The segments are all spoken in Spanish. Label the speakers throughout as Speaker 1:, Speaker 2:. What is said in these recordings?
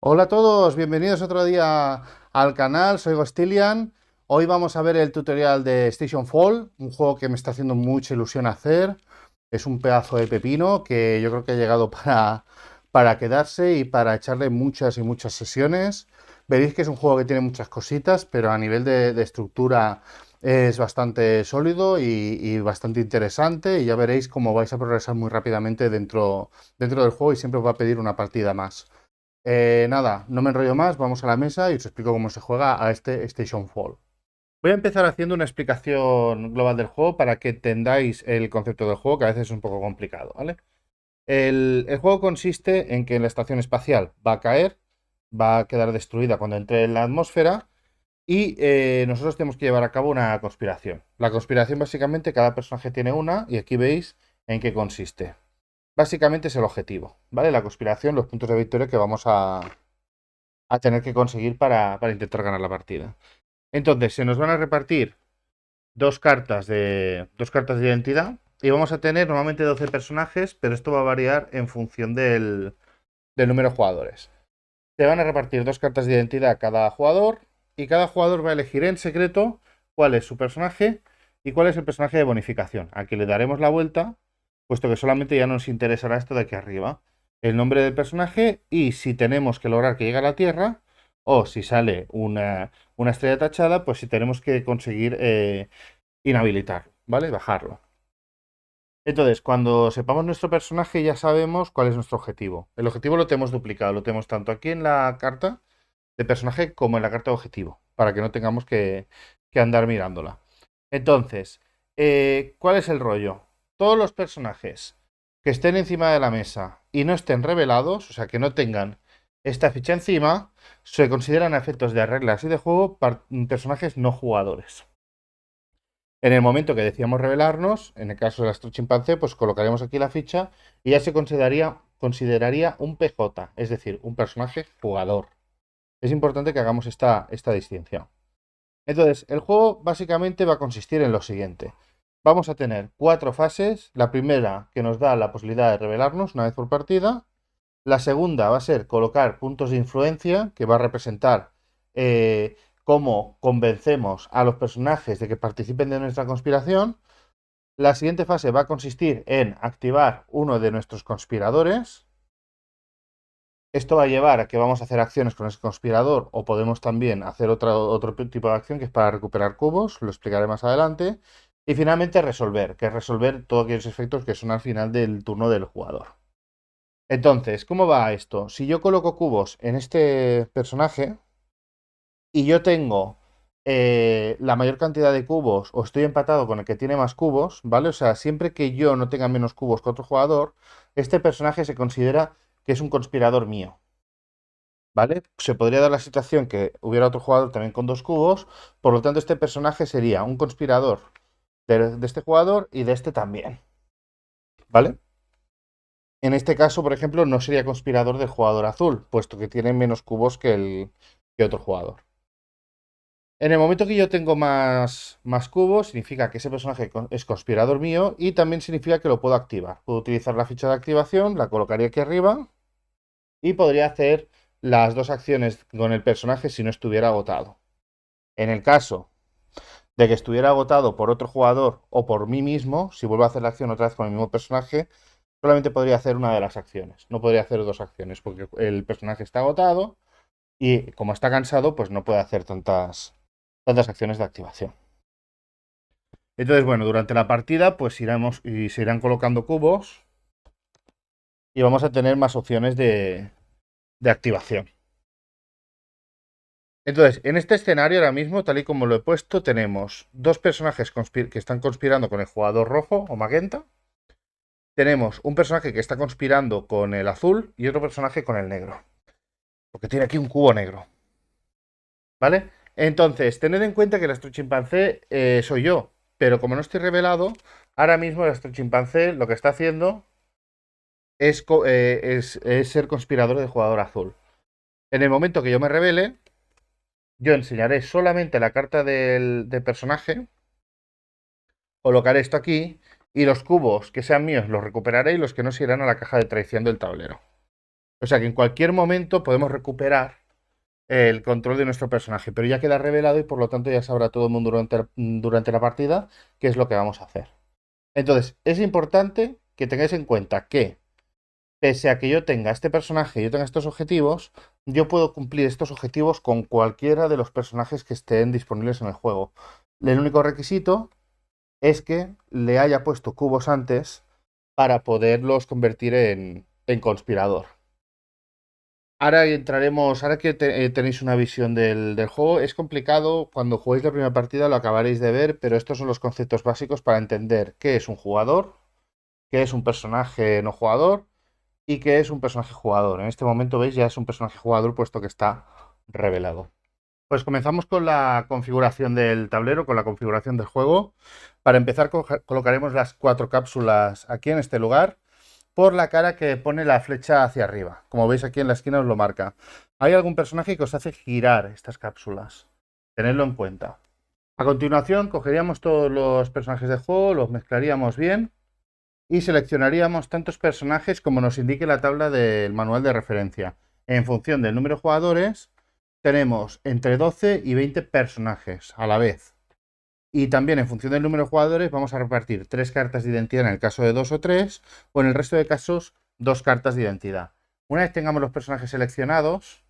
Speaker 1: Hola a todos, bienvenidos otro día al canal, soy Gostilian. Hoy vamos a ver el tutorial de Station Fall, un juego que me está haciendo mucha ilusión hacer. Es un pedazo de pepino que yo creo que ha llegado para quedarse y para echarle muchas y muchas sesiones. Veréis que es un juego que tiene muchas cositas, pero a nivel de estructura es bastante sólido y bastante interesante. Y ya veréis cómo vais a progresar muy rápidamente dentro del juego y siempre os va a pedir una partida más. Nada, no me enrollo más, vamos a la mesa y os explico cómo se juega a este Station Fall. Voy a empezar haciendo una explicación global del juego para que entendáis el concepto del juego, que a veces es un poco complicado, ¿vale? El juego consiste en que la estación espacial va a caer, va a quedar destruida cuando entre en la atmósfera y nosotros tenemos que llevar a cabo una conspiración. La conspiración básicamente cada personaje tiene una y aquí veis en qué consiste. Básicamente es el objetivo, ¿vale? La conspiración, los puntos de victoria que vamos a tener que conseguir para intentar ganar la partida. Entonces, se nos van a repartir dos cartas de identidad y vamos a tener normalmente 12 personajes, pero esto va a variar en función del número de jugadores. Se van a repartir dos cartas de identidad a cada jugador y cada jugador va a elegir en secreto cuál es su personaje y cuál es el personaje de bonificación. Aquí le daremos la vuelta, puesto que solamente ya nos interesará esto de aquí arriba. El nombre del personaje y si tenemos que lograr que llegue a la Tierra o si sale una estrella tachada, pues si tenemos que conseguir inhabilitarlo, ¿vale? Bajarlo. Entonces, cuando sepamos nuestro personaje ya sabemos cuál es nuestro objetivo. El objetivo lo tenemos duplicado, lo tenemos tanto aquí en la carta de personaje como en la carta de objetivo, para que no tengamos que andar mirándola. Entonces, ¿cuál es el rollo? Todos los personajes que estén encima de la mesa y no estén revelados, o sea, que no tengan esta ficha encima, se consideran a efectos de reglas y de juego personajes no jugadores. En el momento que decíamos revelarnos, en el caso del astro chimpancé, pues colocaremos aquí la ficha y ya se consideraría un PJ, es decir, un personaje jugador. Es importante que hagamos esta distinción. Entonces, el juego básicamente va a consistir en lo siguiente. Vamos a tener cuatro fases. La primera que nos da la posibilidad de revelarnos una vez por partida. La segunda va a ser colocar puntos de influencia, que va a representar cómo convencemos a los personajes de que participen de nuestra conspiración. La siguiente fase va a consistir en activar uno de nuestros conspiradores. Esto va a llevar a que vamos a hacer acciones con ese conspirador o podemos también hacer otro tipo de acción que es para recuperar cubos, lo explicaré más adelante. Y finalmente resolver, que es resolver todos aquellos efectos que son al final del turno del jugador. Entonces, ¿cómo va esto? Si yo coloco cubos en este personaje y yo tengo la mayor cantidad de cubos o estoy empatado con el que tiene más cubos, ¿vale? O sea, siempre que yo no tenga menos cubos que otro jugador, este personaje se considera que es un conspirador mío. ¿Vale? Se podría dar la situación que hubiera otro jugador también con dos cubos, por lo tanto este personaje sería un conspirador de este jugador y de este también, ¿vale? En este caso, por ejemplo, no sería conspirador del jugador azul, puesto que tiene menos cubos que otro jugador. En el momento que yo tengo más cubos, significa que ese personaje es conspirador mío y también significa que lo puedo activar. Puedo utilizar la ficha de activación, la colocaría aquí arriba y podría hacer las dos acciones con el personaje si no estuviera agotado. En el caso de que estuviera agotado por otro jugador o por mí mismo, si vuelvo a hacer la acción otra vez con el mismo personaje, solamente podría hacer una de las acciones. No podría hacer dos acciones porque el personaje está agotado y como está cansado, pues no puede hacer tantas acciones de activación. Entonces, bueno, durante la partida, pues iremos y se irán colocando cubos y vamos a tener más opciones de activación. Entonces, en este escenario ahora mismo, tal y como lo he puesto, tenemos dos personajes que están conspirando con el jugador rojo o magenta. Tenemos un personaje que está conspirando con el azul y otro personaje con el negro. Porque tiene aquí un cubo negro. ¿Vale? Entonces, tened en cuenta que el astrochimpancé soy yo. Pero como no estoy revelado, ahora mismo el astrochimpancé lo que está haciendo es ser conspirador del jugador azul. En el momento que yo me revele, yo enseñaré solamente la carta del personaje, colocaré esto aquí y los cubos que sean míos los recuperaré y los que no se irán a la caja de traición del tablero. O sea que en cualquier momento podemos recuperar el control de nuestro personaje, pero ya queda revelado y por lo tanto ya sabrá todo el mundo durante la partida qué es lo que vamos a hacer. Entonces, es importante que tengáis en cuenta que, pese a que yo tenga este personaje y yo tenga estos objetivos, yo puedo cumplir estos objetivos con cualquiera de los personajes que estén disponibles en el juego. El único requisito es que le haya puesto cubos antes para poderlos convertir en conspirador. Ahora entraremos, ahora que tenéis una visión del juego, es complicado, cuando juguéis la primera partida lo acabaréis de ver, pero estos son los conceptos básicos para entender qué es un jugador, qué es un personaje no jugador y qué es un personaje jugador. En este momento veis ya es un personaje jugador puesto que está revelado. Pues comenzamos con la configuración del tablero, con la configuración del juego. Para empezar colocaremos las 4 cápsulas aquí en este lugar por la cara que pone la flecha hacia arriba. Como veis aquí en la esquina os lo marca. Hay algún personaje que os hace girar estas cápsulas. Tenedlo en cuenta. A continuación cogeríamos todos los personajes de juego, los mezclaríamos bien y seleccionaríamos tantos personajes como nos indique la tabla del manual de referencia. En función del número de jugadores, tenemos entre 12 y 20 personajes a la vez. Y también en función del número de jugadores vamos a repartir 3 cartas de identidad en el caso de 2 o 3, o en el resto de casos 2 cartas de identidad. Una vez tengamos los personajes seleccionados,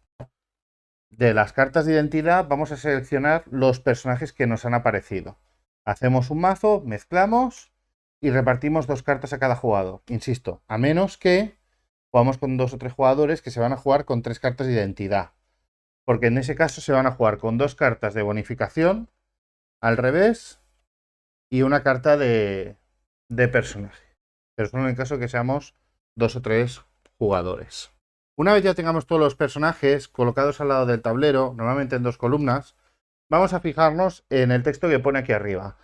Speaker 1: de las cartas de identidad vamos a seleccionar los personajes que nos han aparecido. Hacemos un mazo, mezclamos y repartimos 2 cartas a cada jugador. Insisto, a menos que jugamos con 2 o 3 jugadores que se van a jugar con 3 cartas de identidad. Porque en ese caso se van a jugar con 2 cartas de bonificación al revés y una carta de personaje. Pero solo en el caso que seamos 2 o 3 jugadores. Una vez ya tengamos todos los personajes colocados al lado del tablero, normalmente en 2 columnas, vamos a fijarnos en el texto que pone aquí arriba.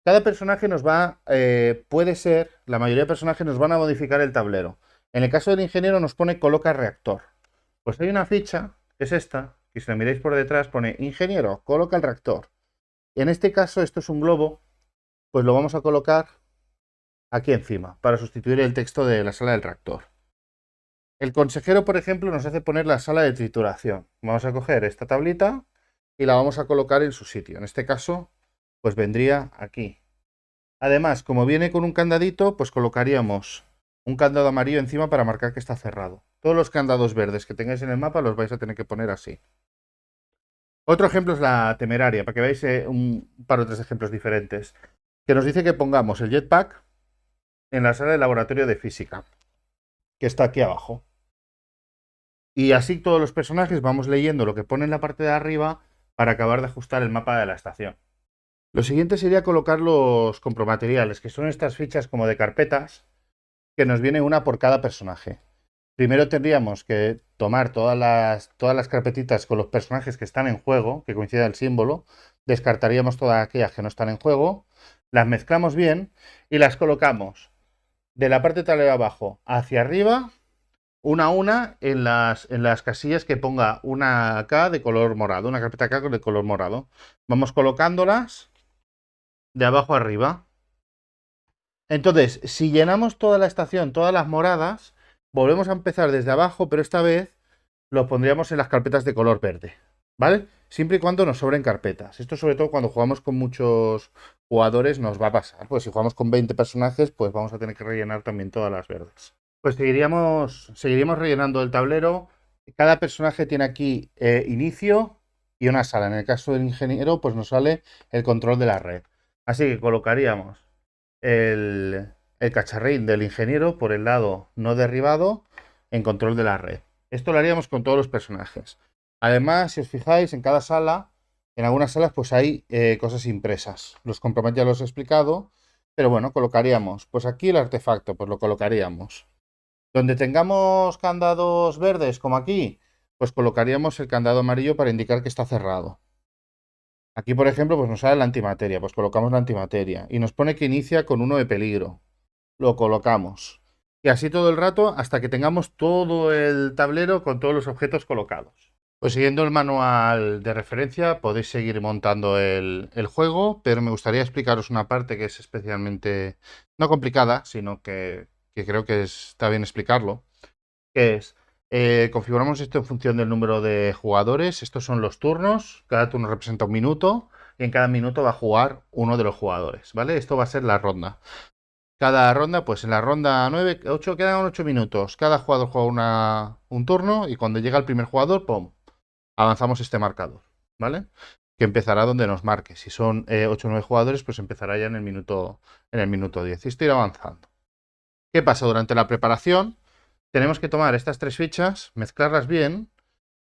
Speaker 1: Cada personaje nos va, puede ser, la mayoría de personajes nos van a modificar el tablero. En el caso del ingeniero nos pone coloca reactor. Pues hay una ficha, que es esta, y si la miráis por detrás pone ingeniero, coloca el reactor. En este caso esto es un globo, pues lo vamos a colocar aquí encima, para sustituir el texto de la sala del reactor. El consejero, por ejemplo, nos hace poner la sala de trituración. Vamos a coger esta tablita y la vamos a colocar en su sitio. En este caso, pues vendría aquí. Además, como viene con un candadito, pues colocaríamos un candado amarillo encima para marcar que está cerrado. Todos los candados verdes que tengáis en el mapa los vais a tener que poner así. Otro ejemplo es la temeraria, para que veáis un par o tres ejemplos diferentes. Que nos dice que pongamos el jetpack en la sala de laboratorio de física, que está aquí abajo. Y así todos los personajes vamos leyendo lo que pone en la parte de arriba para acabar de ajustar el mapa de la estación. Lo siguiente sería colocar los compromateriales, que son estas fichas como de carpetas, que nos viene una por cada personaje. Primero tendríamos que tomar todas las carpetitas con los personajes que están en juego, que coincida el símbolo, descartaríamos todas aquellas que no están en juego, las mezclamos bien y las colocamos de la parte de tablero abajo hacia arriba, una a una, en las casillas que ponga una K de color morado, una carpeta K de color morado. Vamos colocándolas de abajo arriba. Entonces, si llenamos toda la estación, todas las moradas, volvemos a empezar desde abajo, pero esta vez los pondríamos en las carpetas de color verde, ¿vale? Siempre y cuando nos sobren carpetas. Esto sobre todo cuando jugamos con muchos jugadores nos va a pasar. Pues si jugamos con 20 personajes, pues vamos a tener que rellenar también todas las verdes. Pues seguiríamos rellenando el tablero. Cada personaje tiene aquí inicio y una sala. En el caso del ingeniero, pues nos sale el control de la red. Así que colocaríamos el cacharrín del ingeniero por el lado no derribado en control de la red. Esto lo haríamos con todos los personajes. Además, si os fijáis, en cada sala, en algunas salas, pues hay cosas impresas. Los comprometo ya los he explicado, pero bueno, colocaríamos, pues aquí el artefacto, pues lo colocaríamos. Donde tengamos candados verdes, como aquí, pues colocaríamos el candado amarillo para indicar que está cerrado. Aquí, por ejemplo, pues nos sale la antimateria, pues colocamos la antimateria. Y nos pone que inicia con 1 de peligro. Lo colocamos. Y así todo el rato hasta que tengamos todo el tablero con todos los objetos colocados. Pues siguiendo el manual de referencia podéis seguir montando el juego, pero me gustaría explicaros una parte que es especialmente, no complicada, sino que creo que está bien explicarlo, que es Configuramos esto en función del número de jugadores. Estos son los turnos. Cada turno representa un minuto. Y en cada minuto va a jugar uno de los jugadores, ¿vale? Esto va a ser la ronda. Cada ronda, pues en la ronda 9, 8 quedan 8 minutos. Cada jugador juega un turno y cuando llega el primer jugador, ¡pum! Avanzamos este marcador, ¿vale? Que empezará donde nos marque. Si son 8 o 9 jugadores, pues empezará ya en el minuto 10. Y estoy avanzando. ¿Qué pasa? Durante la preparación tenemos que tomar estas 3 fichas, mezclarlas bien,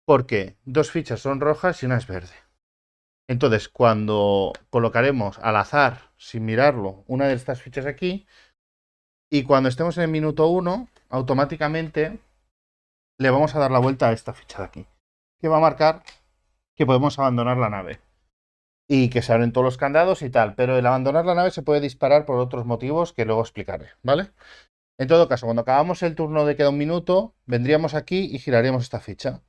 Speaker 1: porque 2 fichas son rojas y una es verde. Entonces, cuando colocaremos al azar, sin mirarlo, una de estas fichas aquí, y cuando estemos en el minuto 1, automáticamente le vamos a dar la vuelta a esta ficha de aquí, que va a marcar que podemos abandonar la nave y que se abren todos los candados y tal, pero el abandonar la nave se puede disparar por otros motivos que luego explicaré, ¿vale? En todo caso, cuando acabamos el turno de queda un minuto, vendríamos aquí y giraríamos esta ficha.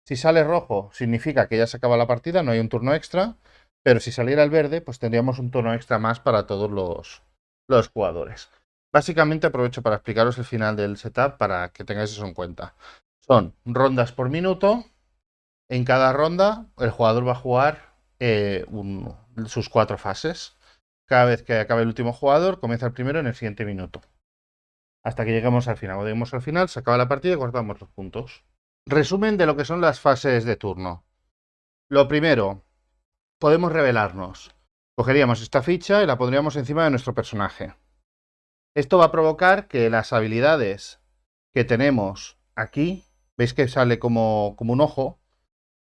Speaker 1: Si sale rojo, significa que ya se acaba la partida, no hay un turno extra, pero si saliera el verde, pues tendríamos un turno extra más para todos los jugadores. Básicamente aprovecho para explicaros el final del setup para que tengáis eso en cuenta. Son rondas por minuto. En cada ronda, el jugador va a jugar sus 4 fases. Cada vez que acabe el último jugador, comienza el primero en el siguiente minuto. Hasta que lleguemos al final. Cuando lleguemos al final, se acaba la partida y guardamos los puntos. Resumen de lo que son las fases de turno. Lo primero, podemos revelarnos. Cogeríamos esta ficha y la pondríamos encima de nuestro personaje. Esto va a provocar que las habilidades que tenemos aquí, veis que sale como un ojo,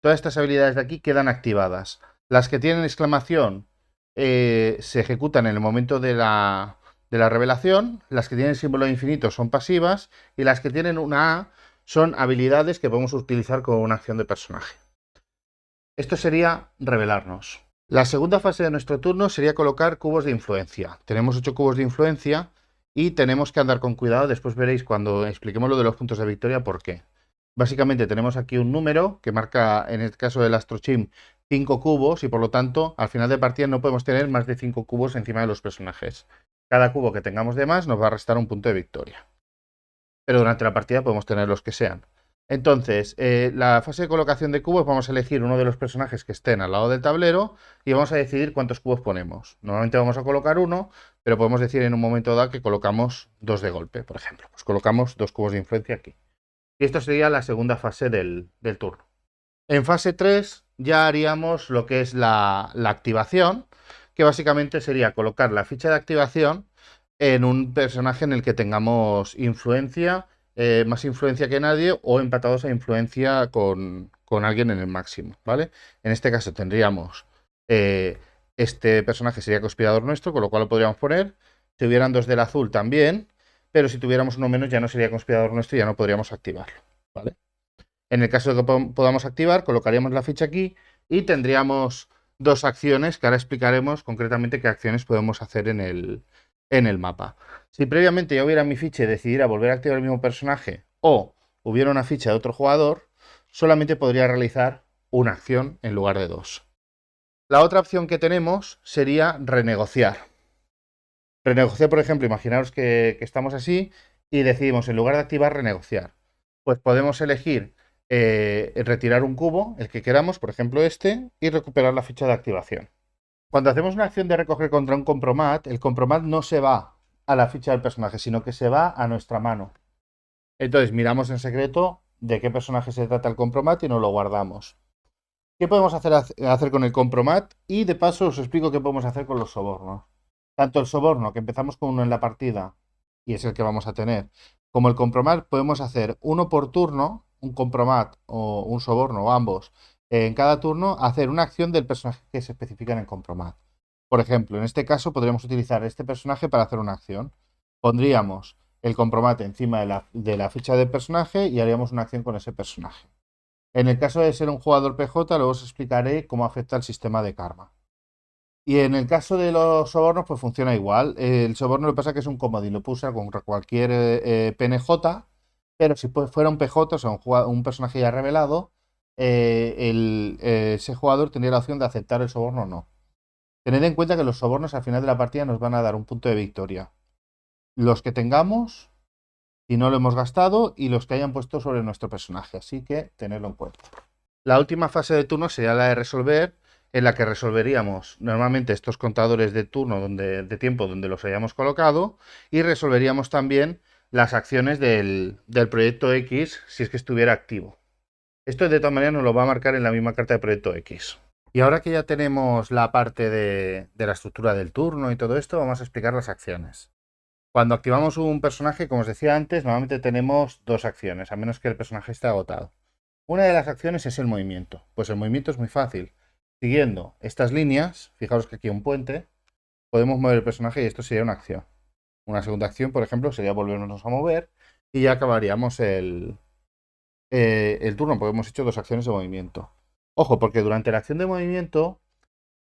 Speaker 1: todas estas habilidades de aquí quedan activadas. Las que tienen exclamación se ejecutan en el momento de la revelación, las que tienen símbolo de infinito son pasivas y las que tienen una A son habilidades que podemos utilizar como una acción de personaje. Esto sería revelarnos. La segunda fase de nuestro turno sería colocar cubos de influencia. Tenemos 8 cubos de influencia y tenemos que andar con cuidado. Después veréis cuando expliquemos lo de los puntos de victoria por qué. Básicamente tenemos aquí un número que marca, en el caso del Astrochim, 5 cubos y por lo tanto al final de partida no podemos tener más de 5 cubos encima de los personajes. Cada cubo que tengamos de más nos va a restar un punto de victoria. Pero durante la partida podemos tener los que sean. Entonces, la fase de colocación de cubos, vamos a elegir uno de los personajes que estén al lado del tablero y vamos a decidir cuántos cubos ponemos. Normalmente vamos a colocar uno, pero podemos decir en un momento dado que colocamos 2 de golpe, por ejemplo. Pues colocamos 2 cubos de influencia aquí. Y esto sería la segunda fase del turno. En fase 3 ya haríamos lo que es la activación, que básicamente sería colocar la ficha de activación en un personaje en el que tengamos influencia, más influencia que nadie, o empatados a influencia con alguien en el máximo, ¿vale? En este caso tendríamos este personaje sería conspirador nuestro, con lo cual lo podríamos poner. Si hubieran 2 del azul también, pero si tuviéramos uno menos ya no sería conspirador nuestro y ya no podríamos activarlo, ¿vale? En el caso de que podamos activar, colocaríamos la ficha aquí y tendríamos 2 acciones que ahora explicaremos concretamente qué acciones podemos hacer en el mapa. Si previamente ya hubiera mi ficha y decidiera volver a activar el mismo personaje o hubiera una ficha de otro jugador, solamente podría realizar una acción en lugar de 2. La otra opción que tenemos sería renegociar. Renegociar, por ejemplo, imaginaros que estamos así y decidimos en lugar de activar, renegociar. Pues podemos elegir retirar un cubo, el que queramos, por ejemplo este, y recuperar la ficha de activación. Cuando hacemos una acción de recoger contra un compromat, el compromat no se va a la ficha del personaje, sino que se va a nuestra mano. Entonces miramos en secreto de qué personaje se trata el compromat y nos lo guardamos. ¿Qué podemos hacer con el compromat? Y de paso os explico qué podemos hacer con los sobornos. Tanto el soborno, que empezamos con uno en la partida, y es el que vamos a tener, como el compromat, podemos hacer uno por turno, un compromat o un soborno, o ambos, en cada turno, hacer una acción del personaje que se especifica en el compromat. Por ejemplo, en este caso podríamos utilizar este personaje para hacer una acción. Pondríamos el compromat encima de la ficha del personaje y haríamos una acción con ese personaje. En el caso de ser un jugador PJ, luego os explicaré cómo afecta el sistema de karma. Y en el caso de los sobornos, pues funciona igual. El soborno lo que pasa es que es un comodín, lo puedo usar contra cualquier PNJ, pero si fuera un PJ, o sea, un personaje ya revelado, ese jugador tendría la opción de aceptar el soborno o no. Tened en cuenta que los sobornos al final de la partida nos van a dar un punto de victoria. Los que tengamos si no lo hemos gastado, y los que hayan puesto sobre nuestro personaje. Así que tenerlo en cuenta. La última fase de turno sería la de resolver, en la que resolveríamos normalmente estos contadores de turno, de tiempo donde los hayamos colocado, y resolveríamos también las acciones del proyecto X si es que estuviera activo. Esto de todas maneras nos lo va a marcar en la misma carta de proyecto X. Y ahora que ya tenemos la parte de la estructura del turno y todo esto, vamos a explicar las acciones. Cuando activamos un personaje, como os decía antes, normalmente tenemos dos acciones, a menos que el personaje esté agotado. Una de las acciones es el movimiento. Pues el movimiento es muy fácil. Siguiendo estas líneas, fijaros que aquí hay un puente, podemos mover el personaje y esto sería una acción. Una segunda acción, por ejemplo, sería volvernos a mover y ya acabaríamos el turno, porque hemos hecho dos acciones de movimiento. Ojo, porque durante la acción de movimiento,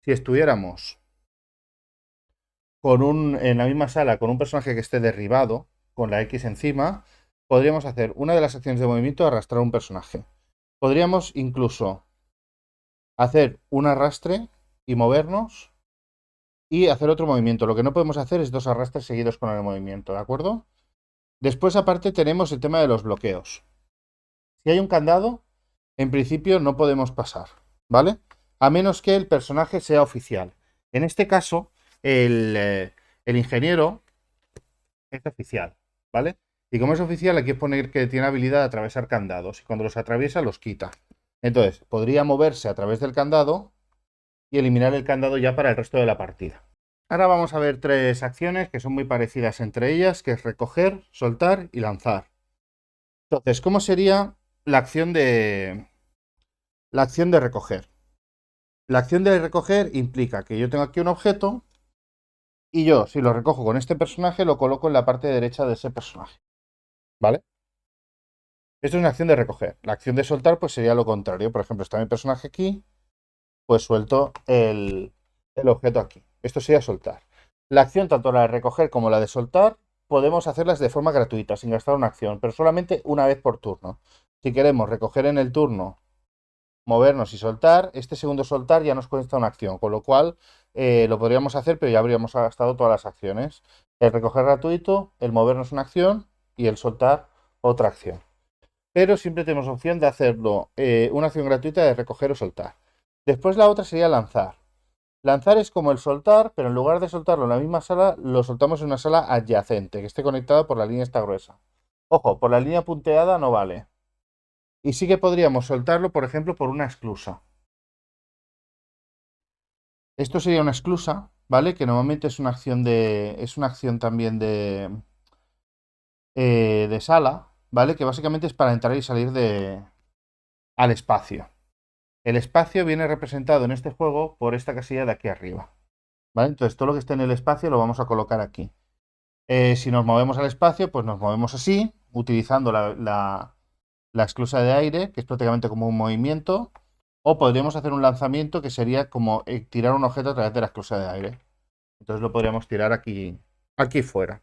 Speaker 1: si estuviéramos en la misma sala con un personaje que esté derribado, con la X encima, podríamos hacer una de las acciones de movimiento, arrastrar un personaje. Podríamos incluso hacer un arrastre y movernos y hacer otro movimiento. Lo que no podemos hacer es dos arrastres seguidos con el movimiento, ¿de acuerdo? Después, aparte, tenemos el tema de los bloqueos. Si hay un candado, en principio no podemos pasar, ¿vale? A menos que el personaje sea oficial. En este caso, el ingeniero es oficial, ¿vale? Y como es oficial, hay que poner que tiene habilidad de atravesar candados y cuando los atraviesa los quita. Entonces, podría moverse a través del candado y eliminar el candado ya para el resto de la partida. Ahora vamos a ver tres acciones que son muy parecidas entre ellas, que es recoger, soltar y lanzar. Entonces, ¿cómo sería la acción de recoger? La acción de recoger implica que yo tengo aquí un objeto y yo, si lo recojo con este personaje, lo coloco en la parte derecha de ese personaje. ¿Vale? Esto es una acción de recoger. La acción de soltar, pues sería lo contrario. Por ejemplo, está mi personaje aquí, pues suelto el objeto aquí. Esto sería soltar. La acción, tanto la de recoger como la de soltar, podemos hacerlas de forma gratuita, sin gastar una acción, pero solamente una vez por turno. Si queremos recoger en el turno, movernos y soltar, este segundo soltar ya nos cuesta una acción, con lo cual lo podríamos hacer, pero ya habríamos gastado todas las acciones. El recoger gratuito, el movernos una acción y el soltar otra acción. Pero siempre tenemos opción de hacerlo una acción gratuita de recoger o soltar. Después la otra sería lanzar. Lanzar es como el soltar, pero en lugar de soltarlo en la misma sala, lo soltamos en una sala adyacente, que esté conectada por la línea esta gruesa. Ojo, por la línea punteada no vale. Y sí que podríamos soltarlo, por ejemplo, por una esclusa. Esto sería una esclusa, ¿vale? Que normalmente es una acción es una acción también de sala, ¿vale? Que básicamente es para entrar y salir al espacio. El espacio viene representado en este juego por esta casilla de aquí arriba, ¿vale? Entonces todo lo que esté en el espacio lo vamos a colocar aquí. Si nos movemos al espacio, pues nos movemos así, utilizando la esclusa de aire, que es prácticamente como un movimiento, o podríamos hacer un lanzamiento que sería como tirar un objeto a través de la esclusa de aire. Entonces lo podríamos tirar aquí fuera.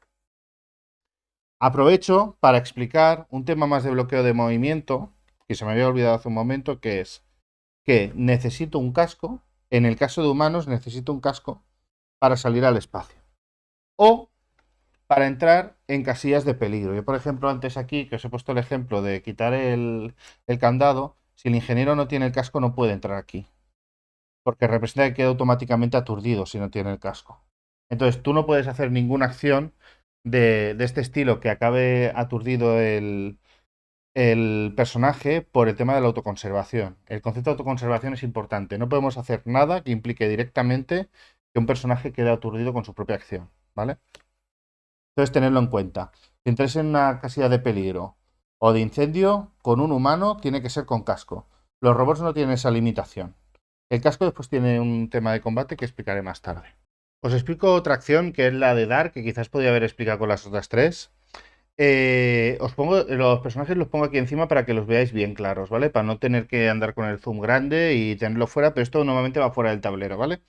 Speaker 1: Aprovecho para explicar un tema más de bloqueo de movimiento, que se me había olvidado hace un momento, que es que necesito un casco, en el caso de humanos necesito un casco para salir al espacio. O para entrar en casillas de peligro. Yo, por ejemplo, antes aquí, que os he puesto el ejemplo de quitar el candado, si el ingeniero no tiene el casco no puede entrar aquí, porque representa que queda automáticamente aturdido si no tiene el casco. Entonces tú no puedes hacer ninguna acción de este estilo que acabe aturdido el personaje por el tema de la autoconservación. El concepto de autoconservación es importante. No podemos hacer nada que implique directamente que un personaje quede aturdido con su propia acción, ¿vale? Entonces, tenerlo en cuenta. Si entráis en una casilla de peligro o de incendio, con un humano tiene que ser con casco. Los robots no tienen esa limitación. El casco después tiene un tema de combate que explicaré más tarde. Os explico otra acción que es la de dar, que quizás podría haber explicado con las otras tres. Os pongo los personajes los pongo aquí encima para que los veáis bien claros, ¿vale? Para no tener que andar con el zoom grande y tenerlo fuera, pero esto normalmente va fuera del tablero, ¿vale?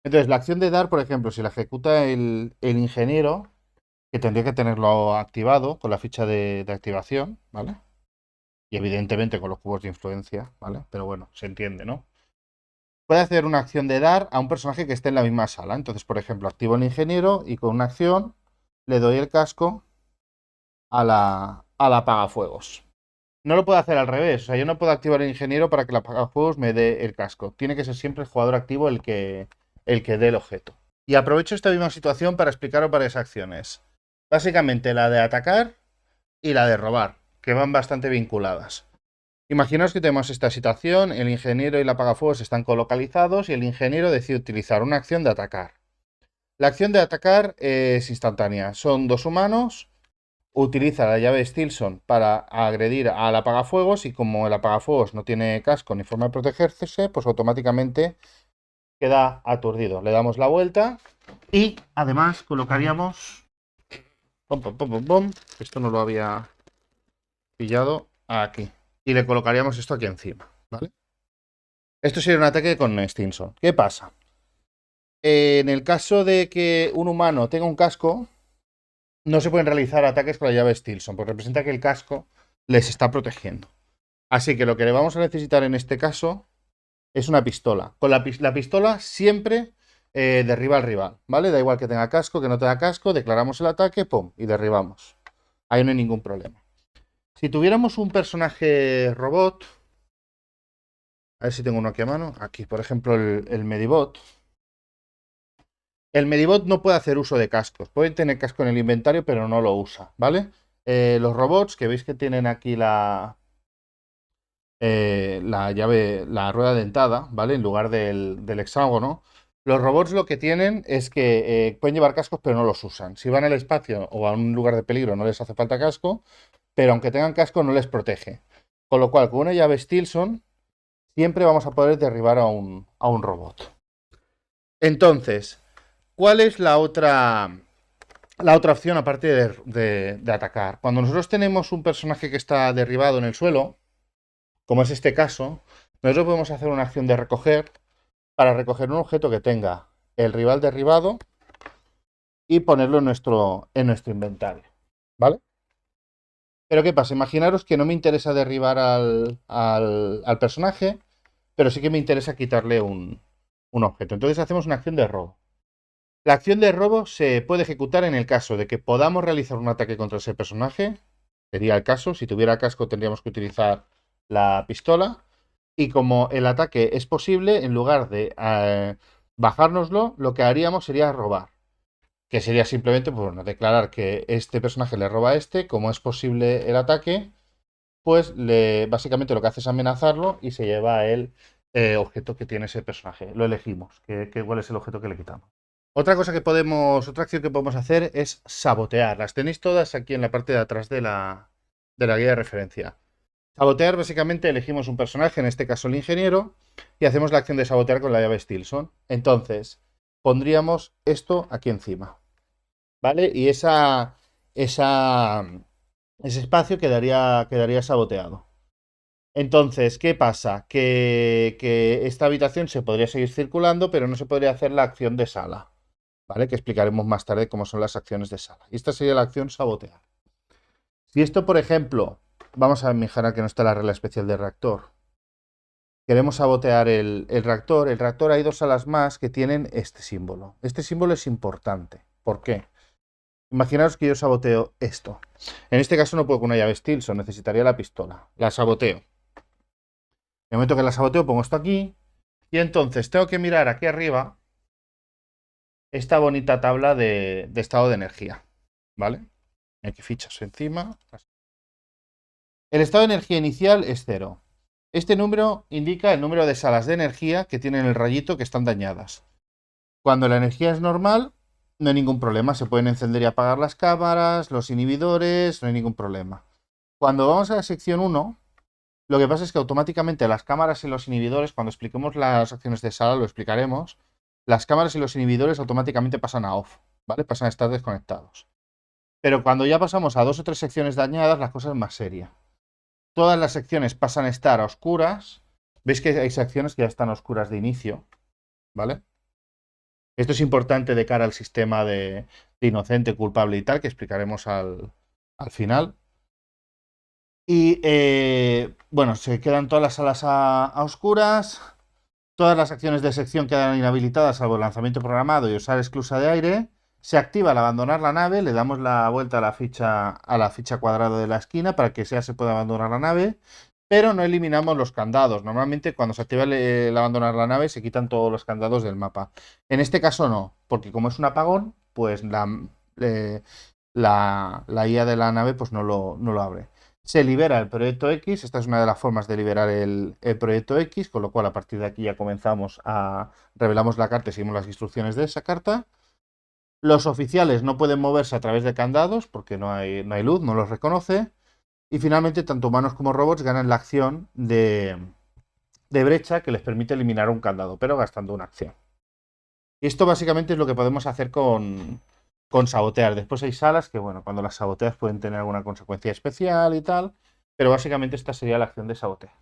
Speaker 1: Entonces, la acción de dar, por ejemplo, si la ejecuta el ingeniero, que tendría que tenerlo activado con la ficha de activación, ¿vale? Y evidentemente con los cubos de influencia, ¿vale? Pero bueno, se entiende, ¿no? Puede hacer una acción de dar a un personaje que esté en la misma sala. Entonces, por ejemplo, activo el ingeniero y con una acción le doy el casco al apagafuegos. No lo puedo hacer al revés, o sea, yo no puedo activar el ingeniero para que el apagafuegos me dé el casco. Tiene que ser siempre el jugador activo el que dé el objeto. Y aprovecho esta misma situación para explicaros varias acciones. Básicamente la de atacar y la de robar, que van bastante vinculadas. Imaginaos que tenemos esta situación, el ingeniero y el apagafuegos están colocalizados y el ingeniero decide utilizar una acción de atacar. La acción de atacar es instantánea. Son dos humanos, utiliza la llave Stilson para agredir al apagafuegos y como el apagafuegos no tiene casco ni forma de protegerse, pues automáticamente queda aturdido. Le damos la vuelta y además colocaríamos... Pom, pom, pom, pom, pom. Esto no lo había pillado aquí. Y le colocaríamos esto aquí encima, ¿vale? Esto sería un ataque con Stinson. ¿Qué pasa? En el caso de que un humano tenga un casco, no se pueden realizar ataques con la llave Stilson, porque representa que el casco les está protegiendo. Así que lo que le vamos a necesitar en este caso es una pistola. Con la pistola siempre derriba al rival, ¿vale? Da igual que tenga casco, que no tenga casco, declaramos el ataque, ¡pum! Y derribamos. Ahí no hay ningún problema. Si tuviéramos un personaje robot, a ver si tengo uno aquí a mano, aquí, por ejemplo, el Medibot. El Medibot no puede hacer uso de cascos. Puede tener casco en el inventario, pero no lo usa, ¿vale? Los robots, que veis que tienen aquí la llave, la rueda dentada, ¿vale? En lugar del hexágono. Los robots lo que tienen es que pueden llevar cascos, pero no los usan. Si van al espacio o a un lugar de peligro, no les hace falta casco, pero aunque tengan casco, no les protege. Con lo cual, con una llave Stilson, siempre vamos a poder derribar a un robot. Entonces, ¿cuál es la otra opción aparte de atacar? Cuando nosotros tenemos un personaje que está derribado en el suelo, como es este caso, nosotros podemos hacer una acción de recoger para recoger un objeto que tenga el rival derribado y ponerlo en nuestro inventario, ¿vale? Pero ¿qué pasa? Imaginaros que no me interesa derribar al personaje, pero sí que me interesa quitarle un objeto. Entonces hacemos una acción de robo. La acción de robo se puede ejecutar en el caso de que podamos realizar un ataque contra ese personaje. Sería el caso. Si tuviera casco tendríamos que utilizar la pistola. Y como el ataque es posible, en lugar de bajárnoslo, lo que haríamos sería robar. Que sería simplemente, pues, bueno, declarar que este personaje le roba a este. Como es posible el ataque, pues básicamente lo que hace es amenazarlo y se lleva el objeto que tiene ese personaje. Lo elegimos. ¿Cuál es el objeto que le quitamos? Otra acción que podemos hacer es sabotear. Las tenéis todas aquí en la parte de atrás de la guía de referencia. Sabotear, básicamente elegimos un personaje, en este caso el ingeniero, y hacemos la acción de sabotear con la llave Stilson. Entonces, pondríamos esto aquí encima, ¿vale? Y ese espacio quedaría saboteado. Entonces, ¿qué pasa? Que esta habitación se podría seguir circulando, pero no se podría hacer la acción de sala. ¿Vale? Que explicaremos más tarde cómo son las acciones de sala. Y esta sería la acción sabotear. Si esto, por ejemplo, vamos a imaginar que no está la regla especial del reactor. Queremos sabotear el reactor. El reactor hay dos salas más que tienen este símbolo. Este símbolo es importante. ¿Por qué? Imaginaos que yo saboteo esto. En este caso no puedo con una llave Stilson, necesitaría la pistola. La saboteo. En el momento que la saboteo pongo esto aquí. Y entonces tengo que mirar aquí arriba esta bonita tabla de estado de energía. ¿Vale? Aquí fichas encima. El estado de energía inicial es 0. Este número indica el número de salas de energía que tienen el rayito que están dañadas. Cuando la energía es normal, no hay ningún problema. Se pueden encender y apagar las cámaras, los inhibidores, no hay ningún problema. Cuando vamos a la sección 1, lo que pasa es que automáticamente las cámaras y los inhibidores, cuando expliquemos las acciones de sala, lo explicaremos, las cámaras y los inhibidores automáticamente pasan a off, ¿vale? Pasan a estar desconectados. Pero cuando ya pasamos a 2 o 3 secciones dañadas, la cosa es más seria. Todas las secciones pasan a estar a oscuras. Veis que hay secciones que ya están oscuras de inicio, ¿vale? Esto es importante de cara al sistema de inocente, culpable y tal, que explicaremos al final. Y bueno, se quedan todas las salas a oscuras. Todas las acciones de sección quedan inhabilitadas salvo el lanzamiento programado y usar esclusa de aire. Se activa al abandonar la nave, le damos la vuelta a la ficha cuadrada de la esquina para que se pueda abandonar la nave, pero no eliminamos los candados. Normalmente cuando se activa el abandonar la nave se quitan todos los candados del mapa. En este caso no, porque como es un apagón, pues eh, la IA de la nave pues no lo abre. Se libera el proyecto X, esta es una de las formas de liberar el proyecto X, con lo cual a partir de aquí ya comenzamos revelamos la carta y seguimos las instrucciones de esa carta. Los oficiales no pueden moverse a través de candados porque no hay luz, no los reconoce. Y finalmente, tanto humanos como robots ganan la acción de brecha que les permite eliminar un candado, pero gastando una acción. Y esto básicamente es lo que podemos hacer con sabotear. Después hay salas que, bueno, cuando las saboteas pueden tener alguna consecuencia especial y tal, pero básicamente esta sería la acción de sabotear.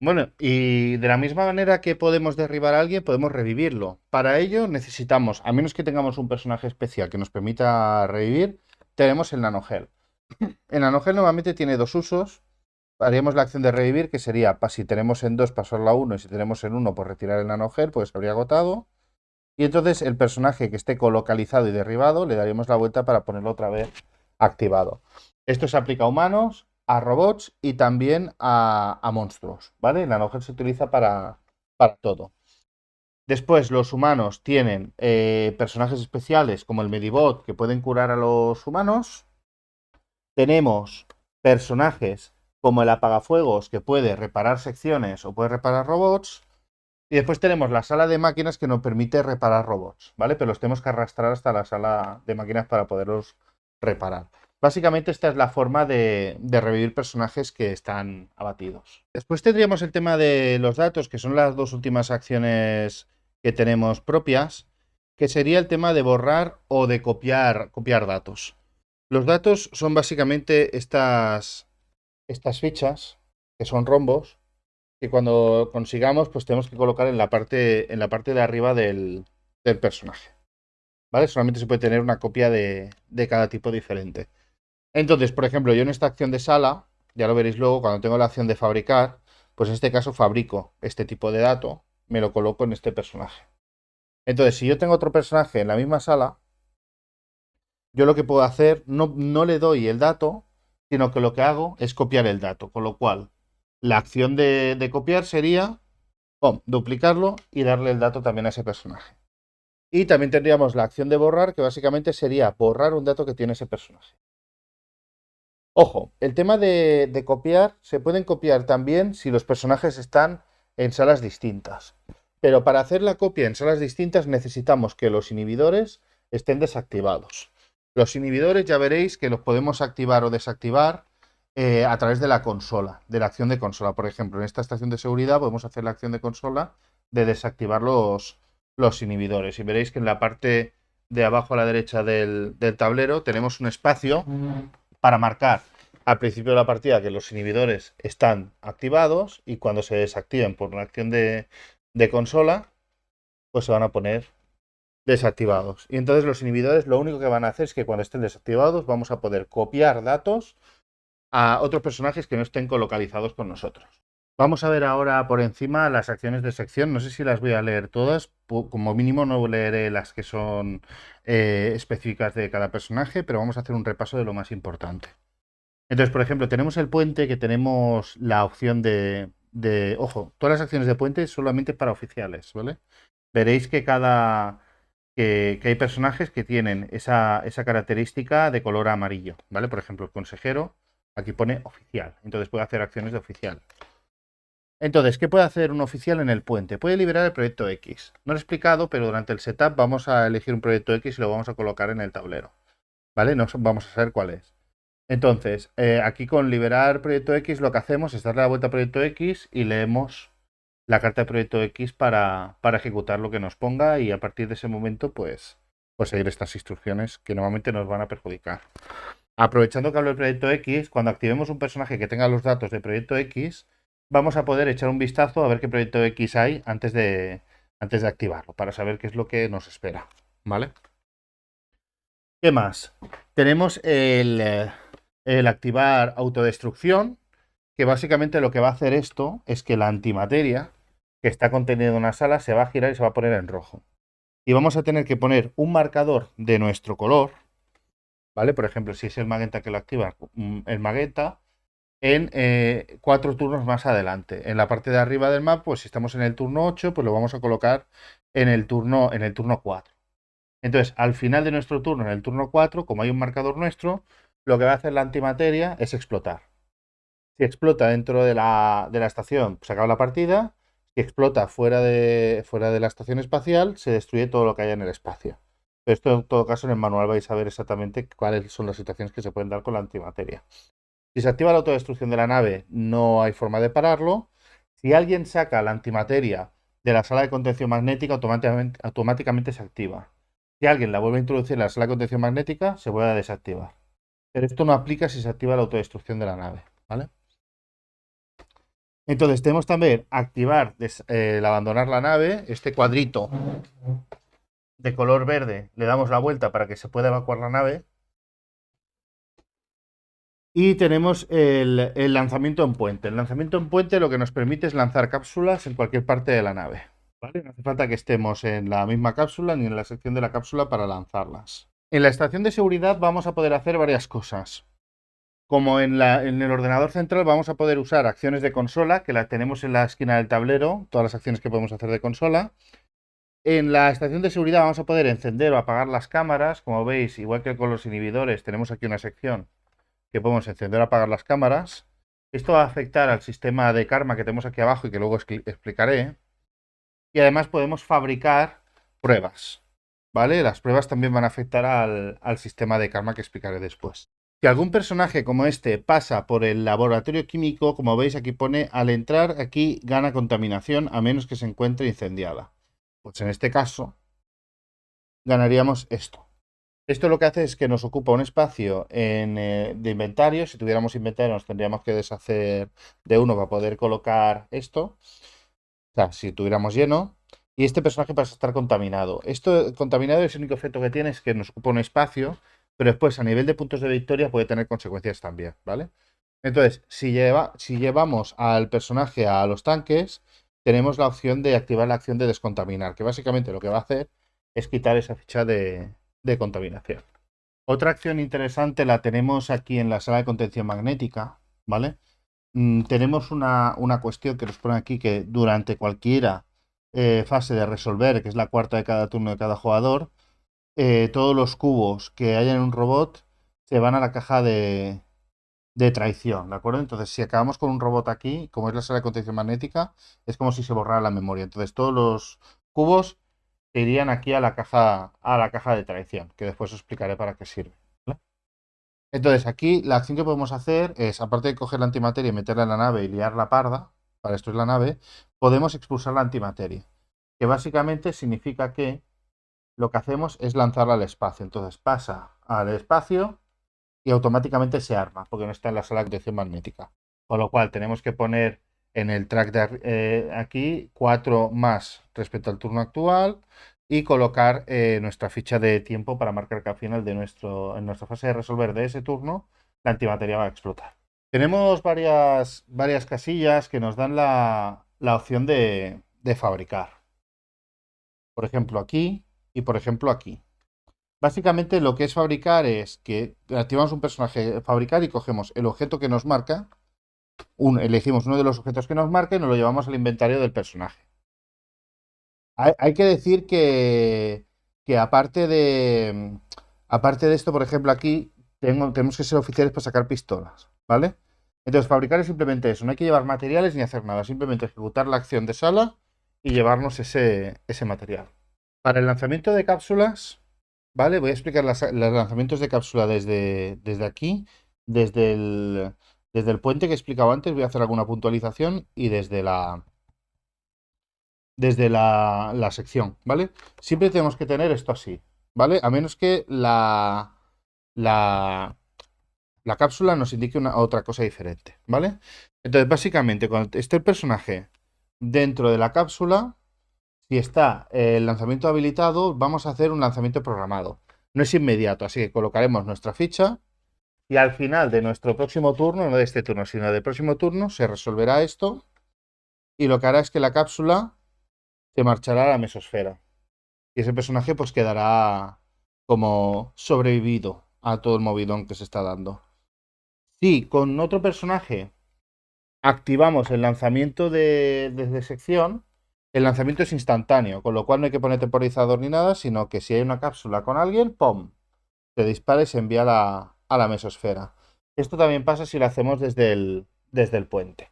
Speaker 1: Bueno, y de la misma manera que podemos derribar a alguien, podemos revivirlo. Para ello necesitamos, a menos que tengamos un personaje especial que nos permita revivir, tenemos el nanogel. El nanogel normalmente tiene dos usos. Haríamos la acción de revivir, que sería, si tenemos en 2, pasarla a 1, y si tenemos en 1, pues retirar el nanogel, pues se habría agotado. Y entonces el personaje que esté colocalizado y derribado, le daríamos la vuelta para ponerlo otra vez activado. Esto se aplica a humanos, a robots y también a monstruos, ¿vale? El nanogel se utiliza para todo. Después, los humanos tienen personajes especiales como el Medibot que pueden curar a los humanos. Tenemos personajes como el Apagafuegos que puede reparar secciones o puede reparar robots. Y después tenemos la sala de máquinas que nos permite reparar robots, ¿vale? Pero los tenemos que arrastrar hasta la sala de máquinas para poderlos reparar. Básicamente esta es la forma de revivir personajes que están abatidos. Después tendríamos el tema de los datos, que son las dos últimas acciones que tenemos propias, que sería el tema de borrar o de copiar datos. Los datos son básicamente estas fichas, que son rombos, que cuando consigamos, pues tenemos que colocar en la parte de arriba del personaje. ¿Vale? Solamente se puede tener una copia de cada tipo diferente. Entonces, por ejemplo, yo en esta acción de sala, ya lo veréis luego, cuando tengo la acción de fabricar, pues en este caso fabrico este tipo de dato, me lo coloco en este personaje. Entonces, si yo tengo otro personaje en la misma sala, yo lo que puedo hacer, no le doy el dato, sino que lo que hago es copiar el dato. Con lo cual, la acción de copiar sería duplicarlo y darle el dato también a ese personaje. Y también tendríamos la acción de borrar, que básicamente sería borrar un dato que tiene ese personaje. Ojo, el tema de copiar, se pueden copiar también si los personajes están en salas distintas. Pero para hacer la copia en salas distintas necesitamos que los inhibidores estén desactivados. Los inhibidores ya veréis que los podemos activar o desactivar a través de la consola, de la acción de consola. Por ejemplo, en esta estación de seguridad podemos hacer la acción de consola de desactivar los inhibidores. Y veréis que en la parte de abajo a la derecha del tablero tenemos un espacio para marcar al principio de la partida que los inhibidores están activados y cuando se desactiven por una acción de consola, pues se van a poner desactivados. Y entonces los inhibidores lo único que van a hacer es que cuando estén desactivados vamos a poder copiar datos a otros personajes que no estén colocalizados con nosotros. Vamos a ver ahora por encima las acciones de sección. No sé si las voy a leer todas. Como mínimo no leeré las que son específicas de cada personaje, pero vamos a hacer un repaso de lo más importante. Entonces, por ejemplo, tenemos el puente, que tenemos la opción ojo, todas las acciones de puente solamente para oficiales, ¿vale? Veréis que hay personajes que tienen esa característica de color amarillo, ¿vale? Por ejemplo, el consejero aquí pone oficial, entonces puede hacer acciones de oficial. Entonces, ¿qué puede hacer un oficial en el puente? Puede liberar el proyecto X. No lo he explicado, pero durante el setup vamos a elegir un proyecto X y lo vamos a colocar en el tablero, ¿vale? No vamos a saber cuál es. Entonces, aquí con liberar proyecto X lo que hacemos es darle la vuelta a proyecto X y leemos la carta de proyecto X para ejecutar lo que nos ponga y a partir de ese momento pues seguir estas instrucciones que normalmente nos van a perjudicar. Aprovechando que hablo del proyecto X, cuando activemos un personaje que tenga los datos de proyecto X, vamos a poder echar un vistazo a ver qué proyecto X hay antes de activarlo, para saber qué es lo que nos espera, ¿vale? ¿Qué más? Tenemos el activar autodestrucción, que básicamente lo que va a hacer esto es que la antimateria que está contenida en una sala se va a girar y se va a poner en rojo. y vamos a tener que poner un marcador de nuestro color, ¿vale? Por ejemplo, si es el magenta que lo activa, el magenta, en 4 turnos más adelante. En la parte de arriba del mapa, pues si estamos en el turno 8, pues lo vamos a colocar en el turno 4. Entonces, al final de nuestro turno, en el turno 4, como hay un marcador nuestro, lo que va a hacer la antimateria es explotar. Si explota dentro de la estación, se acaba la partida. Si explota fuera de la estación espacial, se destruye todo lo que haya en el espacio. Pero esto, en todo caso, en el manual vais a ver exactamente cuáles son las situaciones que se pueden dar con la antimateria. Si se activa la autodestrucción de la nave, no hay forma de pararlo. Si alguien saca la antimateria de la sala de contención magnética, automáticamente se activa. Si alguien la vuelve a introducir en la sala de contención magnética, se vuelve a desactivar. Pero esto no aplica si se activa la autodestrucción de la nave, ¿vale? Entonces tenemos también activar el abandonar la nave, este cuadrito de color verde, le damos la vuelta para que se pueda evacuar la nave. Y tenemos el lanzamiento en puente. El lanzamiento en puente lo que nos permite es lanzar cápsulas en cualquier parte de la nave, ¿vale? No hace falta que estemos en la misma cápsula ni en la sección de la cápsula para lanzarlas. En la estación de seguridad vamos a poder hacer varias cosas. Como en el ordenador central vamos a poder usar acciones de consola, que las tenemos en la esquina del tablero, todas las acciones que podemos hacer de consola. En la estación de seguridad vamos a poder encender o apagar las cámaras. Como veis, igual que con los inhibidores, tenemos aquí una sección que podemos encender o apagar las cámaras. Esto va a afectar al sistema de karma que tenemos aquí abajo y que luego explicaré. Y además podemos fabricar pruebas, ¿vale? Las pruebas también van a afectar al sistema de karma que explicaré después. Si algún personaje como este pasa por el laboratorio químico, como veis aquí pone, al entrar aquí gana contaminación a menos que se encuentre incendiada. Pues en este caso ganaríamos esto. Esto lo que hace es que nos ocupa un espacio de inventario. Si tuviéramos inventario nos tendríamos que deshacer de uno para poder colocar esto. O sea, si tuviéramos lleno. Y este personaje pasa a estar contaminado. Esto contaminado es el único efecto que tiene, es que nos ocupa un espacio, pero después a nivel de puntos de victoria puede tener consecuencias también, ¿vale? Entonces, si llevamos al personaje a los tanques, tenemos la opción de activar la acción de descontaminar, que básicamente lo que va a hacer es quitar esa ficha de contaminación. Otra acción interesante la tenemos aquí en la sala de contención magnética, ¿vale? Tenemos una cuestión que nos pone aquí que durante cualquiera fase de resolver, que es la cuarta de cada turno de cada jugador, todos los cubos que haya en un robot se van a la caja de traición, ¿de acuerdo? Entonces, si acabamos con un robot aquí, como es la sala de contención magnética, es como si se borrara la memoria. Entonces, todos los cubos se irían aquí a la caja de traición, que después os explicaré para qué sirve, ¿vale? Entonces, aquí la acción que podemos hacer es, aparte de coger la antimateria y meterla en la nave y liar la parda, para esto es la nave, podemos expulsar la antimateria, que básicamente significa que lo que hacemos es lanzarla al espacio. Entonces pasa al espacio y automáticamente se arma, porque no está en la sala de contención magnética. Con lo cual tenemos que poner en el track de aquí 4 más respecto al turno actual y colocar nuestra ficha de tiempo para marcar que al final de en nuestra fase de resolver de ese turno la antimateria va a explotar. Tenemos varias casillas que nos dan la opción de fabricar. Por ejemplo aquí y por ejemplo aquí. Básicamente lo que es fabricar es que activamos un personaje fabricar y cogemos el objeto que nos marca, elegimos uno de los objetos que nos marca y nos lo llevamos al inventario del personaje. Hay que decir que aparte de esto, por ejemplo, aquí tenemos que ser oficiales para sacar pistolas, ¿vale? Entonces, fabricar es simplemente eso, no hay que llevar materiales ni hacer nada, simplemente ejecutar la acción de sala y llevarnos ese material. Para el lanzamiento de cápsulas, ¿vale? Voy a explicar los lanzamientos de cápsula desde aquí, desde desde el puente que he explicado antes, voy a hacer alguna puntualización y desde la sección, ¿vale? Siempre tenemos que tener esto así, ¿vale? A menos que la, la cápsula nos indique otra cosa diferente, ¿vale? Entonces, básicamente, cuando esté el personaje dentro de la cápsula, si está el lanzamiento habilitado, vamos a hacer un lanzamiento programado. No es inmediato, así que colocaremos nuestra ficha y al final de nuestro próximo turno, no de este turno, sino del próximo turno, se resolverá esto y lo que hará es que la cápsula se marchará a la mesosfera. Y ese personaje pues quedará como sobrevivido a todo el movidón que se está dando. Si con otro personaje activamos el lanzamiento de sección, el lanzamiento es instantáneo, con lo cual no hay que poner temporizador ni nada, sino que si hay una cápsula con alguien, ¡pum! Se dispara y se envía a la mesosfera. Esto también pasa si lo hacemos desde el puente.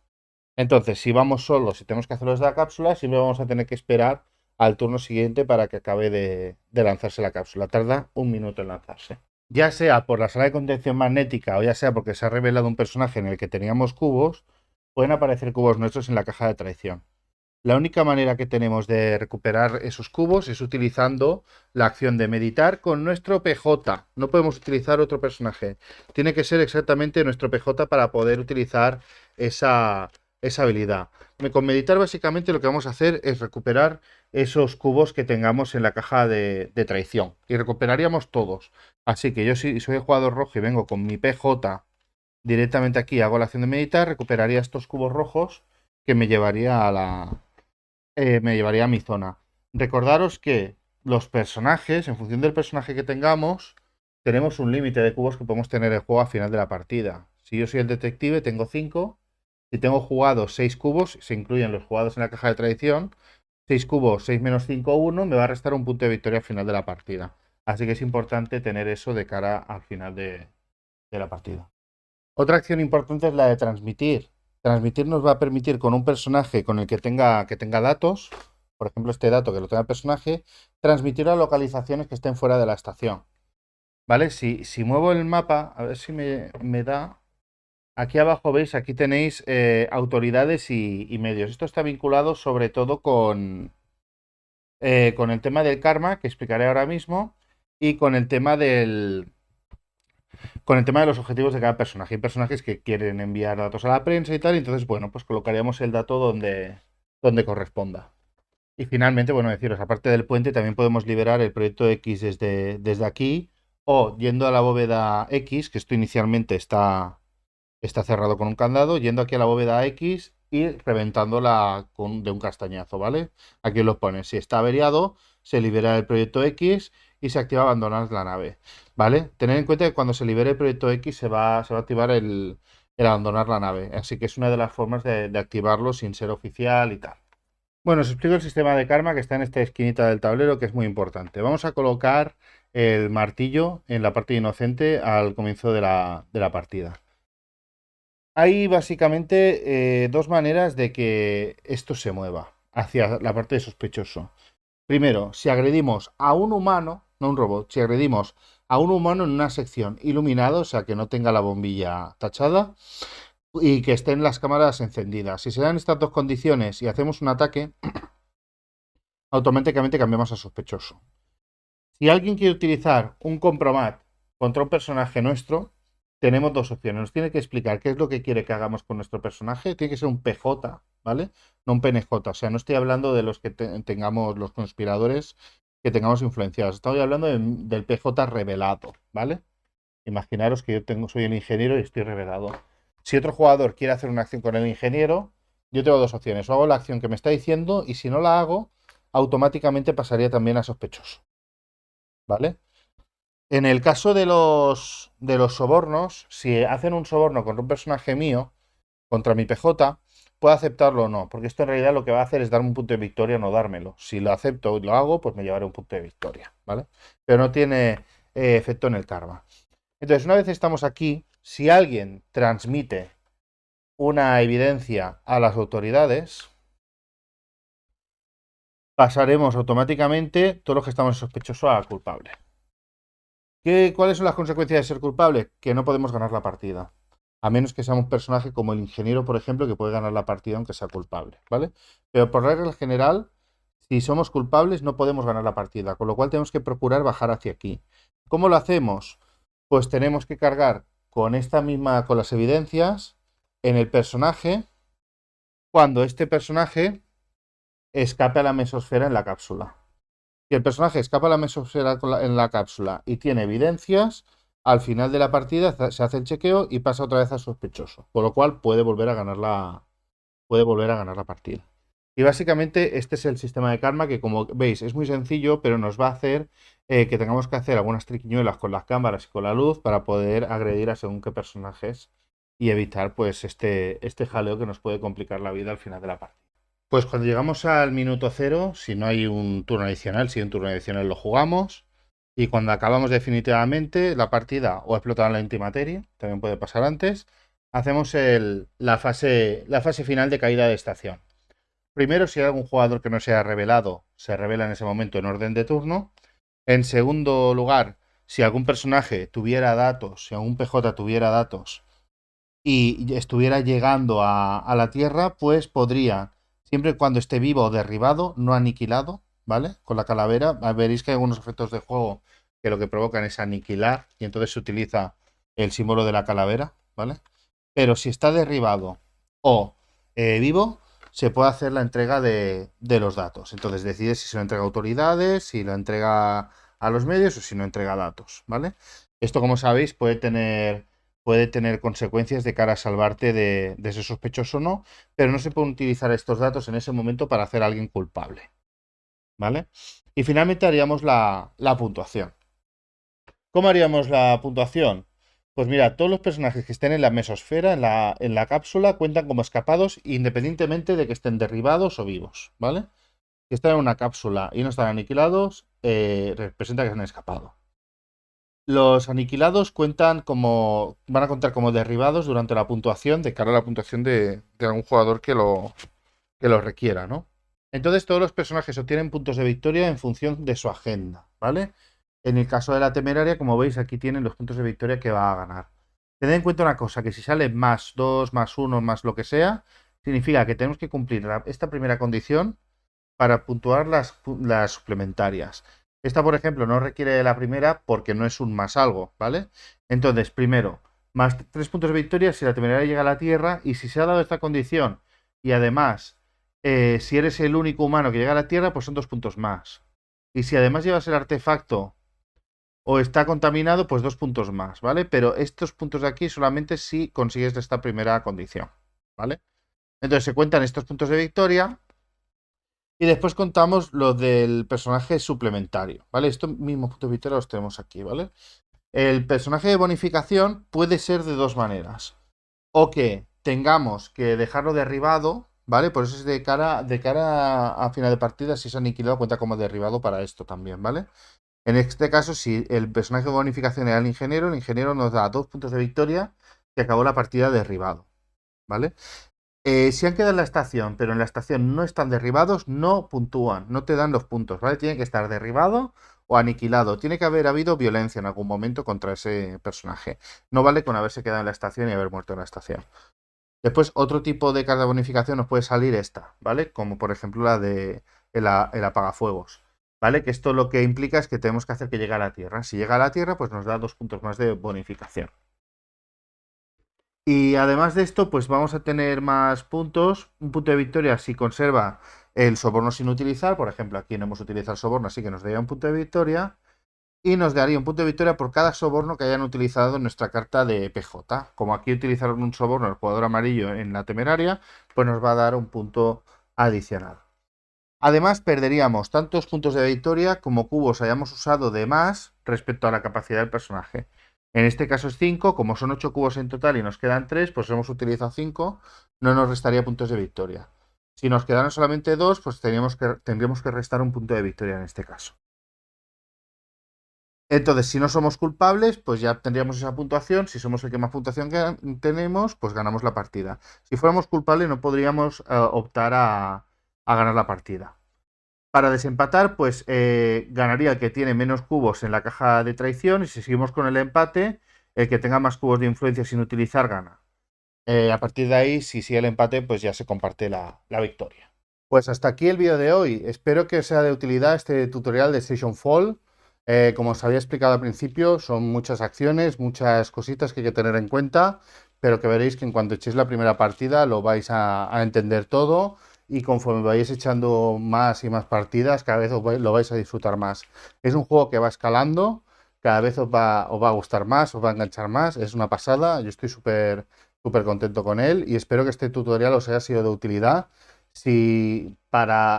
Speaker 1: Entonces, si vamos solos, si tenemos que hacerlo desde la cápsula, siempre vamos a tener que esperar al turno siguiente para que acabe de lanzarse la cápsula. Tarda un minuto en lanzarse. Ya sea por la sala de contención magnética o ya sea porque se ha revelado un personaje en el que teníamos cubos, pueden aparecer cubos nuestros en la caja de traición. La única manera que tenemos de recuperar esos cubos es utilizando la acción de meditar con nuestro PJ. No podemos utilizar otro personaje. Tiene que ser exactamente nuestro PJ para poder utilizar esa habilidad. Con meditar básicamente lo que vamos a hacer es recuperar esos cubos que tengamos en la caja de traición. Y recuperaríamos todos. Así que yo si soy el jugador rojo y vengo con mi PJ directamente aquí, hago la acción de meditar, recuperaría estos cubos rojos que me llevaría me llevaría a mi zona. Recordaros que los personajes, en función del personaje que tengamos, tenemos un límite de cubos que podemos tener el juego al final de la partida. Si yo soy el detective, tengo 5. Si tengo jugados 6 cubos, se incluyen los jugados en la caja de tradición. 6 cubos, 6 menos 5, 1, me va a restar un punto de victoria al final de la partida. Así que es importante tener eso de cara al final de la partida. Otra acción importante es la de transmitir. Transmitir nos va a permitir con un personaje con el que tenga datos, por ejemplo este dato que lo tenga el personaje, transmitir a localizaciones que estén fuera de la estación. ¿Vale? Si muevo el mapa, a ver si me da... Aquí abajo veis, aquí tenéis autoridades y medios. Esto está vinculado sobre todo con el tema del karma, que explicaré ahora mismo, y con el tema de los objetivos de cada personaje. Hay personajes que quieren enviar datos a la prensa y tal, y entonces, bueno, pues colocaríamos el dato donde corresponda. Y finalmente, bueno, deciros, aparte del puente, también podemos liberar el proyecto X desde aquí, o yendo a la bóveda X, que esto inicialmente está cerrado con un candado, yendo aquí a la bóveda X y reventándola de un castañazo, ¿vale? Aquí lo pone, si está averiado, se libera el proyecto X y se activa abandonar la nave, ¿vale? Tener en cuenta que cuando se libere el proyecto X se va a activar el abandonar la nave, así que es una de las formas de activarlo sin ser oficial y tal. Bueno, os explico el sistema de karma que está en esta esquinita del tablero, que es muy importante. Vamos a colocar el martillo en la parte inocente al comienzo de la partida. Hay básicamente dos maneras de que esto se mueva hacia la parte de sospechoso. Primero, si agredimos a un humano, no un robot, si agredimos a un humano en una sección iluminado, o sea que no tenga la bombilla tachada y que estén las cámaras encendidas. Si se dan estas dos condiciones y hacemos un ataque, automáticamente cambiamos a sospechoso. Si alguien quiere utilizar un compromat contra un personaje nuestro, tenemos dos opciones. Nos tiene que explicar qué es lo que quiere que hagamos con nuestro personaje. Tiene que ser un PJ, ¿vale? No un PNJ. O sea, no estoy hablando de los que tengamos los conspiradores que tengamos influenciados. Estoy hablando del PJ revelado, ¿vale? Imaginaros que soy el ingeniero y estoy revelado. Si otro jugador quiere hacer una acción con el ingeniero, yo tengo dos opciones. O hago la acción que me está diciendo y si no la hago, automáticamente pasaría también a sospechoso, ¿vale? En el caso de los sobornos, si hacen un soborno contra un personaje mío, contra mi PJ, puedo aceptarlo o no, porque esto en realidad lo que va a hacer es darme un punto de victoria, no dármelo. Si lo acepto y lo hago, pues me llevaré un punto de victoria, ¿vale? Pero no tiene efecto en el karma. Entonces, una vez estamos aquí, si alguien transmite una evidencia a las autoridades, pasaremos automáticamente todos los que estamos sospechosos a culpable. ¿Cuáles son las consecuencias de ser culpable? Que no podemos ganar la partida. A menos que sea un personaje como el ingeniero, por ejemplo, que puede ganar la partida aunque sea culpable, ¿vale? Pero por regla general, si somos culpables no podemos ganar la partida, con lo cual tenemos que procurar bajar hacia aquí. ¿Cómo lo hacemos? Pues tenemos que cargar con con las evidencias en el personaje cuando este personaje escape a la mesosfera en la cápsula. Si el personaje escapa a la mesosfera en la cápsula y tiene evidencias, al final de la partida se hace el chequeo y pasa otra vez a sospechoso, por lo cual puede volver a ganar la partida. Y básicamente este es el sistema de karma que, como veis, es muy sencillo, pero nos va a hacer que tengamos que hacer algunas triquiñuelas con las cámaras y con la luz para poder agredir a según qué personajes y evitar pues este jaleo que nos puede complicar la vida al final de la partida. Pues cuando llegamos al minuto cero, si no hay un turno adicional, si hay un turno adicional lo jugamos. Y cuando acabamos definitivamente la partida o explotar la antimateria, también puede pasar antes, hacemos la fase final de caída de estación. Primero, si hay algún jugador que no se ha revelado, se revela en ese momento en orden de turno. En segundo lugar, si algún personaje tuviera datos, si algún PJ tuviera datos y estuviera llegando a la Tierra, pues podría, siempre y cuando esté vivo o derribado, no aniquilado, ¿vale? Con la calavera, veréis que hay algunos efectos de juego que lo que provocan es aniquilar y entonces se utiliza el símbolo de la calavera, ¿vale? Pero si está derribado o vivo, se puede hacer la entrega de los datos. Entonces decide si se lo entrega a autoridades, si lo entrega a los medios o si no entrega datos, ¿vale? Esto, como sabéis, puede tener consecuencias de cara a salvarte de ese sospechoso o no, pero no se pueden utilizar estos datos en ese momento para hacer a alguien culpable, ¿vale? Y finalmente haríamos la puntuación. ¿Cómo haríamos la puntuación? Pues mira, todos los personajes que estén en la mesosfera, en la cápsula, cuentan como escapados independientemente de que estén derribados o vivos, ¿vale? Si están en una cápsula y no están aniquilados, representa que se han escapado. Los aniquilados van a contar como derribados durante la puntuación, de cara a la puntuación de algún jugador que lo requiera, ¿no? Entonces todos los personajes obtienen puntos de victoria en función de su agenda, ¿vale? En el caso de la temeraria, como veis, aquí tienen los puntos de victoria que va a ganar. Tened en cuenta una cosa, que si sale más 2, más 1, más lo que sea, significa que tenemos que cumplir esta primera condición para puntuar las suplementarias. Esta, por ejemplo, no requiere la primera porque no es un más algo, ¿vale? Entonces, primero, más 3 puntos de victoria si la temeraria llega a la Tierra y si se ha dado esta condición y además, si eres el único humano que llega a la Tierra, pues son 2 puntos más. Y si además llevas el artefacto o está contaminado, pues 2 puntos más, ¿vale? Pero estos puntos de aquí solamente si consigues esta primera condición, ¿vale? Entonces se cuentan estos puntos de victoria y después contamos lo del personaje suplementario, ¿vale? Estos mismos puntos de victoria los tenemos aquí, ¿vale? El personaje de bonificación puede ser de dos maneras. O que tengamos que dejarlo derribado, ¿vale? Por eso es de cara a final de partida, si se ha aniquilado, cuenta como derribado para esto también, ¿vale? En este caso, si el personaje de bonificación era el ingeniero nos da 2 puntos de victoria que acabó la partida derribado, ¿vale? Si han quedado en la estación, pero en la estación no están derribados, no puntúan, no te dan los puntos, ¿vale? Tiene que estar derribado o aniquilado. Tiene que haber habido violencia en algún momento contra ese personaje. No vale con haberse quedado en la estación y haber muerto en la estación. Después, otro tipo de carta de bonificación nos puede salir esta, ¿vale? Como por ejemplo la de el apagafuegos, ¿vale? Que esto lo que implica es que tenemos que hacer que llegue a la Tierra. Si llega a la Tierra, pues nos da 2 puntos más de bonificación. Y además de esto, pues vamos a tener más puntos. Un punto de victoria si conserva el soborno sin utilizar. Por ejemplo, aquí no hemos utilizado el soborno, así que nos daría un punto de victoria. Y nos daría un punto de victoria por cada soborno que hayan utilizado en nuestra carta de PJ. Como aquí utilizaron un soborno el jugador amarillo en la temeraria, pues nos va a dar un punto adicional. Además, perderíamos tantos puntos de victoria como cubos hayamos usado de más respecto a la capacidad del personaje. En este caso es 5, como son 8 cubos en total y nos quedan 3, pues hemos utilizado 5, no nos restaría puntos de victoria. Si nos quedaran solamente 2, pues tendríamos que restar un punto de victoria en este caso. Entonces, si no somos culpables, pues ya tendríamos esa puntuación. Si somos el que más puntuación tenemos, pues ganamos la partida. Si fuéramos culpables, no podríamos optar a ganar la partida. Para desempatar, pues ganaría el que tiene menos cubos en la caja de traición. Y si seguimos con el empate, el que tenga más cubos de influencia sin utilizar gana. A partir de ahí, si sigue el empate, pues ya se comparte la victoria. Pues hasta aquí el vídeo de hoy. Espero que os sea de utilidad este tutorial de Station Fall. Como os había explicado al principio, son muchas acciones, muchas cositas que hay que tener en cuenta, pero que veréis que en cuanto echéis la primera partida lo vais a entender todo y conforme vais echando más y más partidas, cada vez lo vais a disfrutar más. Es un juego que va escalando, cada vez os va a gustar más, os va a enganchar más, es una pasada, yo estoy súper súper contento con él y espero que este tutorial os haya sido de utilidad si para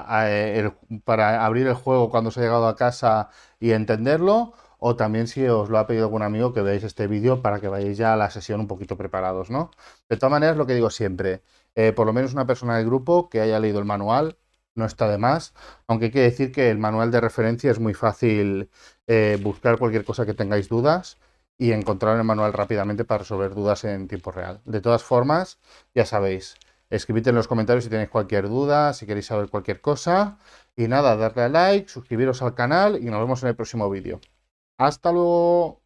Speaker 1: abrir el juego cuando os ha llegado a casa y entenderlo, o también si os lo ha pedido algún amigo que veáis este vídeo para que vayáis ya a la sesión un poquito preparados, ¿no? De todas maneras, lo que digo siempre, por lo menos una persona del grupo que haya leído el manual no está de más, aunque hay que decir que el manual de referencia es muy fácil buscar cualquier cosa que tengáis dudas y encontrar el manual rápidamente para resolver dudas en tiempo real. De todas formas, ya sabéis, escribid en los comentarios si tenéis cualquier duda, si queréis saber cualquier cosa. Y nada, darle a like, suscribiros al canal y nos vemos en el próximo vídeo. ¡Hasta luego!